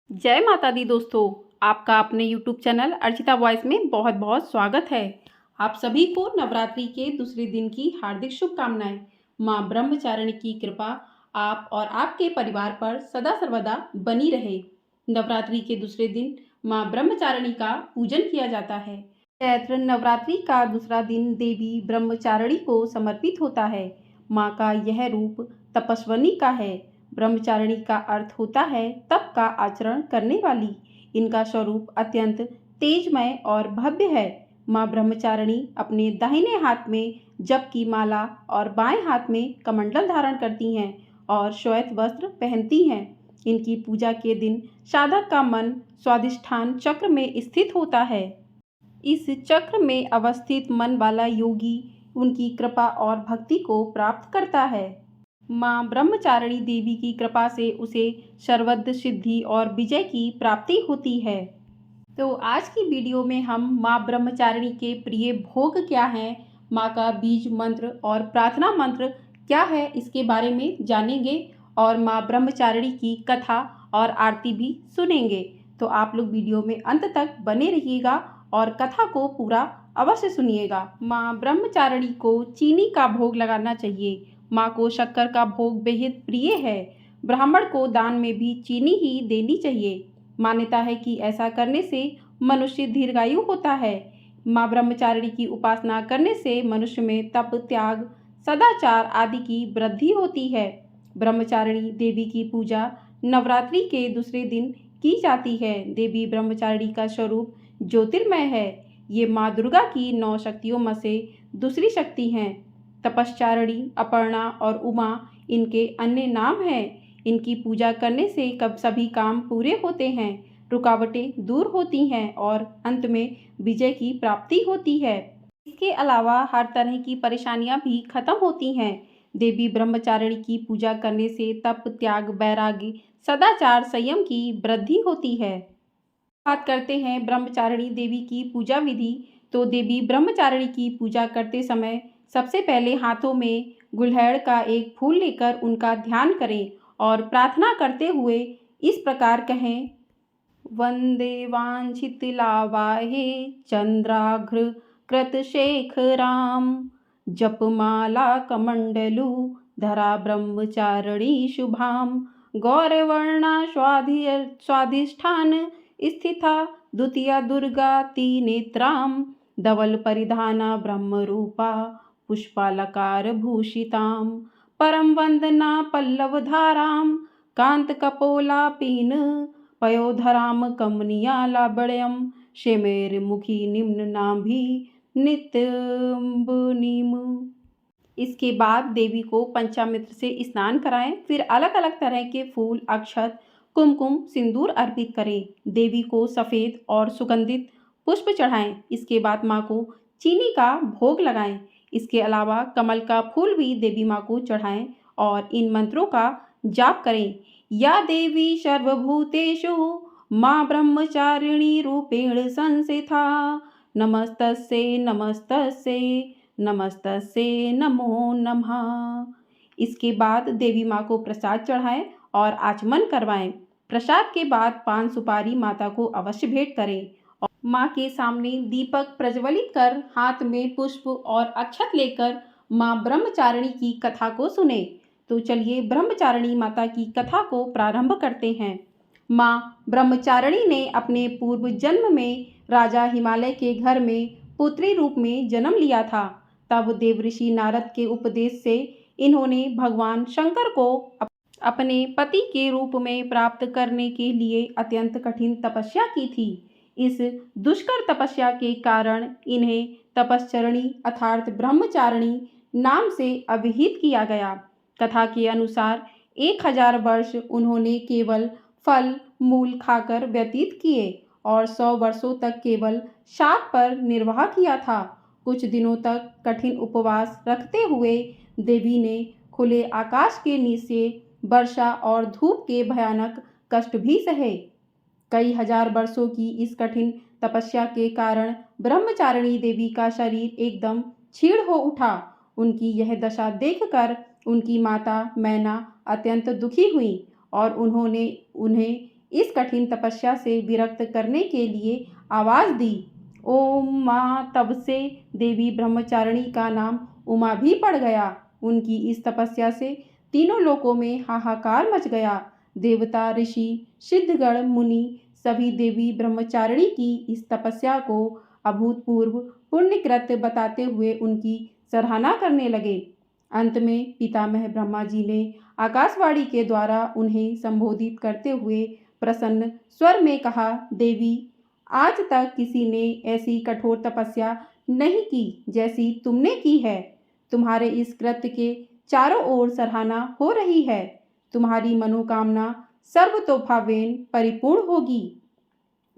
जय माता दी दोस्तों। आपका अपने YouTube चैनल अर्चिता वॉइस में बहुत बहुत स्वागत है। आप सभी को नवरात्रि के दूसरे दिन की हार्दिक शुभकामनाएं। माँ ब्रह्मचारिणी की कृपा आप और आपके परिवार पर सदा सर्वदा बनी रहे। नवरात्रि के दूसरे दिन माँ ब्रह्मचारिणी का पूजन किया जाता है। चैत्र नवरात्रि का दूसरा दिन देवी ब्रह्मचारिणी को समर्पित होता है। माँ का यह रूप तपस्विनी का है। ब्रह्मचारिणी का अर्थ होता है तप का आचरण करने वाली। इनका स्वरूप अत्यंत तेजमय और भव्य है। माँ ब्रह्मचारिणी अपने दाहिने हाथ में जप की माला और बाएं हाथ में कमंडल धारण करती हैं और श्वेत वस्त्र पहनती हैं। इनकी पूजा के दिन साधक का मन स्वाधिष्ठान चक्र में स्थित होता है। इस चक्र में अवस्थित मन वाला योगी उनकी कृपा और भक्ति को प्राप्त करता है। माँ ब्रह्मचारिणी देवी की कृपा से उसे सर्वत्र सिद्धि और विजय की प्राप्ति होती है। तो आज की वीडियो में हम माँ ब्रह्मचारिणी के प्रिय भोग क्या हैं, माँ का बीज मंत्र और प्रार्थना मंत्र क्या है, इसके बारे में जानेंगे और माँ ब्रह्मचारिणी की कथा और आरती भी सुनेंगे। तो आप लोग वीडियो में अंत तक बने रहिएगा और कथा को पूरा अवश्य सुनिएगा। माँ ब्रह्मचारिणी को चीनी का भोग लगाना चाहिए। माँ को शक्कर का भोग बेहद प्रिय है। ब्राह्मण को दान में भी चीनी ही देनी चाहिए। मान्यता है कि ऐसा करने से मनुष्य दीर्घायु होता है। माँ ब्रह्मचारिणी की उपासना करने से मनुष्य में तप, त्याग, सदाचार आदि की वृद्धि होती है। ब्रह्मचारिणी देवी की पूजा नवरात्रि के दूसरे दिन की जाती है। देवी ब्रह्मचारिणी का स्वरूप ज्योतिर्मय है। ये माँ दुर्गा की 9 शक्तियों में से दूसरी शक्ति हैं। तपश्चारिणी, अपर्णा और उमा इनके अन्य नाम हैं। इनकी पूजा करने से कब सभी काम पूरे होते हैं, रुकावटें दूर होती हैं और अंत में विजय की प्राप्ति होती है। इसके अलावा हर तरह की परेशानियां भी खत्म होती हैं। देवी ब्रह्मचारिणी की पूजा करने से तप, त्याग, वैराग्य, सदाचार, संयम की वृद्धि होती है। बात करते हैं ब्रह्मचारिणी देवी की पूजा विधि। तो देवी ब्रह्मचारिणी की पूजा करते समय सबसे पहले हाथों में गुलहड़ का एक फूल लेकर उनका ध्यान करें और प्रार्थना करते हुए इस प्रकार कहें: वंदे वांछित लावाहे चंद्राघ्र कृत शेखराम, जपमाला कमंडलु धरा ब्रह्मचारिणी शुभाम, गौरवर्णा स्वाधिष्ठान स्थिता द्वितीया दुर्गा तीनेत्राम, धवल परिधाना ब्रह्मरूपा पुष्पालकार भूषिताम, परम वंदना पल्लवधाराम कांत कपोला पीन पयोधराम कमनीया लाबड़यम, शेमेर मुखी निम्न नाभि नित्यम्बनीम। इसके बाद देवी को पंचामृत से स्नान कराएं। फिर अलग अलग तरह के फूल, अक्षत, कुमकुम, सिंदूर अर्पित करें। देवी को सफ़ेद और सुगंधित पुष्प चढ़ाएं। इसके बाद माँ को चीनी का भोग लगाएं। इसके अलावा कमल का फूल भी देवी माँ को चढ़ाएं और इन मंत्रों का जाप करें: या देवी सर्वभूतेषु माँ ब्रह्मचारिणी रूपेण संस्थिता, नमस्तस्यै नमस्तस्यै नमस्तस्यै नमो नमः। इसके बाद देवी माँ को प्रसाद चढ़ाएं और आचमन करवाएं। प्रसाद के बाद पान सुपारी माता को अवश्य भेंट करें और माँ के सामने दीपक प्रज्वलित कर हाथ में पुष्प और अक्षत लेकर माँ ब्रह्मचारिणी की कथा को सुने। तो चलिए ब्रह्मचारिणी माता की कथा को प्रारंभ करते हैं। माँ ब्रह्मचारिणी ने अपने पूर्व जन्म में राजा हिमालय के घर में पुत्री रूप में जन्म लिया था। तब देवऋषि नारद के उपदेश से इन्होंने भगवान शंकर को अपने पति के रूप में प्राप्त करने के लिए अत्यंत कठिन तपस्या की थी। इस दुष्कर तपस्या के कारण इन्हें तपश्चरणी अर्थात ब्रह्मचारिणी नाम से अभिहित किया गया। कथा के अनुसार 1000 वर्ष उन्होंने केवल फल मूल खाकर व्यतीत किए और 100 वर्षों तक केवल शाक पर निर्वाह किया था। कुछ दिनों तक कठिन उपवास रखते हुए देवी ने खुले आकाश के नीचे वर्षा और धूप के भयानक कष्ट भी सहे। कई हजार वर्षों की इस कठिन तपस्या के कारण ब्रह्मचारिणी देवी का शरीर एकदम क्षीण हो उठा। उनकी यह दशा देखकर उनकी माता मैना अत्यंत दुखी हुई और उन्होंने उन्हें इस कठिन तपस्या से विरक्त करने के लिए आवाज़ दी। ओम माँ। तब से देवी ब्रह्मचारिणी का नाम उमा भी पड़ गया। उनकी इस तपस्या से तीनों लोकों में हाहाकार मच गया। देवता, ऋषि, सिद्धगण, मुनि सभी देवी ब्रह्मचारिणी की इस तपस्या को अभूतपूर्व पुण्यकृत्य बताते हुए उनकी सराहना करने लगे। अंत में पितामह ब्रह्मा जी ने आकाशवाणी के द्वारा उन्हें संबोधित करते हुए प्रसन्न स्वर में कहा, देवी, आज तक किसी ने ऐसी कठोर तपस्या नहीं की जैसी तुमने की है। तुम्हारे इस कृत्य के चारों ओर सराहना हो रही है। तुम्हारी मनोकामना सर्वतोभावेन परिपूर्ण होगी।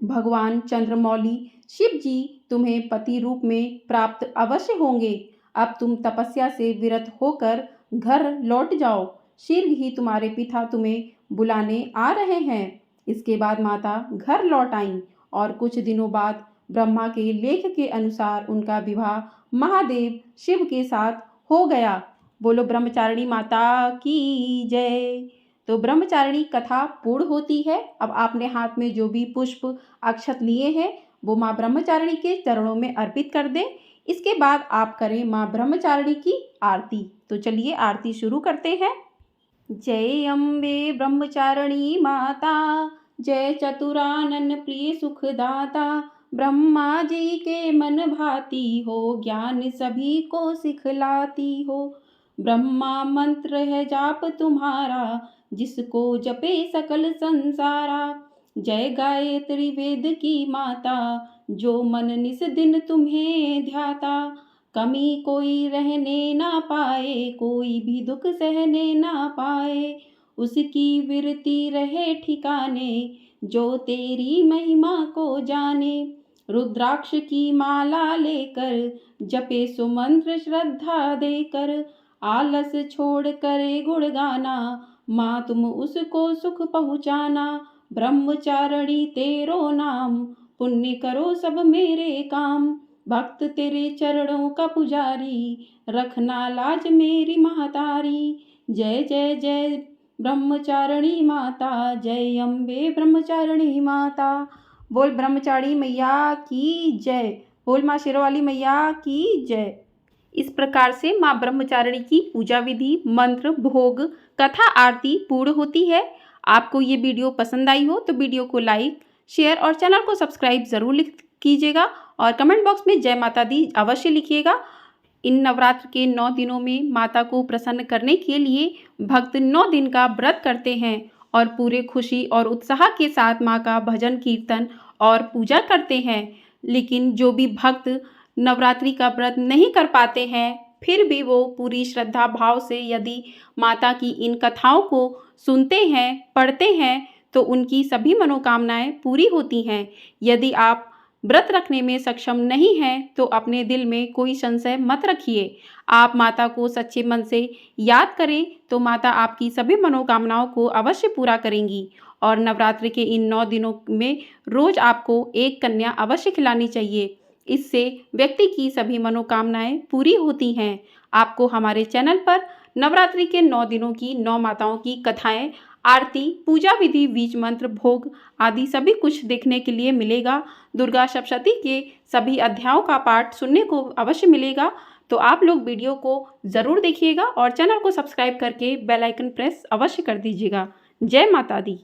भगवान चंद्रमौली शिव जी तुम्हें पति रूप में प्राप्त अवश्य होंगे। अब तुम तपस्या से विरत होकर घर लौट जाओ। शीघ्र ही तुम्हारे पिता तुम्हें बुलाने आ रहे हैं। इसके बाद माता घर लौट आईं और कुछ दिनों बाद ब्रह्मा के लेख के अनुसार उनका विवाह महादेव शिव के साथ हो गया। बोलो ब्रह्मचारिणी माता की जय। तो ब्रह्मचारिणी कथा पूर्ण होती है। अब आपने हाथ में जो भी पुष्प अक्षत लिए हैं वो माँ ब्रह्मचारिणी के चरणों में अर्पित कर दें। इसके बाद आप करें माँ ब्रह्मचारिणी की आरती। तो चलिए आरती शुरू करते हैं। जय अम्बे ब्रह्मचारिणी माता, जय चतुरानन प्रिय सुखदाता। ब्रह्मा जी के मन भाती हो, ज्ञान सभी को सिखलाती हो। ब्रह्मा मंत्र है जाप तुम्हारा, जिसको जपे सकल संसारा। जय गायत्री वेद की माता, जो मन निस दिन तुम्हें ध्याता। कमी कोई रहने ना पाए, कोई भी दुख सहने ना पाए। उसकी विरति रहे ठिकाने, जो तेरी महिमा को जाने। रुद्राक्ष की माला लेकर, जपे सुमंत्र श्रद्धा देकर। आलस छोड़ करे गुण गाना, माँ तुम उसको सुख पहुँचाना। ब्रह्मचारिणी तेरो नाम, पुण्य करो सब मेरे काम। भक्त तेरे चरणों का पुजारी, रखना लाज मेरी महतारी। जय जय जय ब्रह्मचारिणी माता, जय अम्बे ब्रह्मचारिणी माता। बोल ब्रह्मचारिणी मैया की जय। बोल माँ शेरवाली मैया की जय। इस प्रकार से माँ ब्रह्मचारिणी की पूजा विधि, मंत्र, भोग, कथा, आरती पूर्ण होती है। आपको ये वीडियो पसंद आई हो तो वीडियो को लाइक, शेयर और चैनल को सब्सक्राइब ज़रूर कीजिएगा और कमेंट बॉक्स में जय माता दी अवश्य लिखिएगा। इन नवरात्र के 9 दिनों में माता को प्रसन्न करने के लिए भक्त 9 दिन का व्रत करते हैं और पूरे खुशी और उत्साह के साथ माँ का भजन, कीर्तन और पूजा करते हैं। लेकिन जो भी भक्त नवरात्रि का व्रत नहीं कर पाते हैं, फिर भी वो पूरी श्रद्धा भाव से यदि माता की इन कथाओं को सुनते हैं, पढ़ते हैं, तो उनकी सभी मनोकामनाएं पूरी होती हैं। यदि आप व्रत रखने में सक्षम नहीं हैं तो अपने दिल में कोई संशय मत रखिए। आप माता को सच्चे मन से याद करें तो माता आपकी सभी मनोकामनाओं को अवश्य पूरा करेंगी। और नवरात्रि के इन 9 दिनों में रोज आपको एक कन्या अवश्य खिलानी चाहिए। इससे व्यक्ति की सभी मनोकामनाएं पूरी होती हैं। आपको हमारे चैनल पर नवरात्रि के 9 दिनों की 9 माताओं की कथाएं, आरती, पूजा विधि, बीज मंत्र, भोग आदि सभी कुछ देखने के लिए मिलेगा। दुर्गा सप्तशती के सभी अध्यायों का पाठ सुनने को अवश्य मिलेगा। तो आप लोग वीडियो को ज़रूर देखिएगा और चैनल को सब्सक्राइब करके बेल आइकन प्रेस अवश्य कर दीजिएगा। जय माता दी।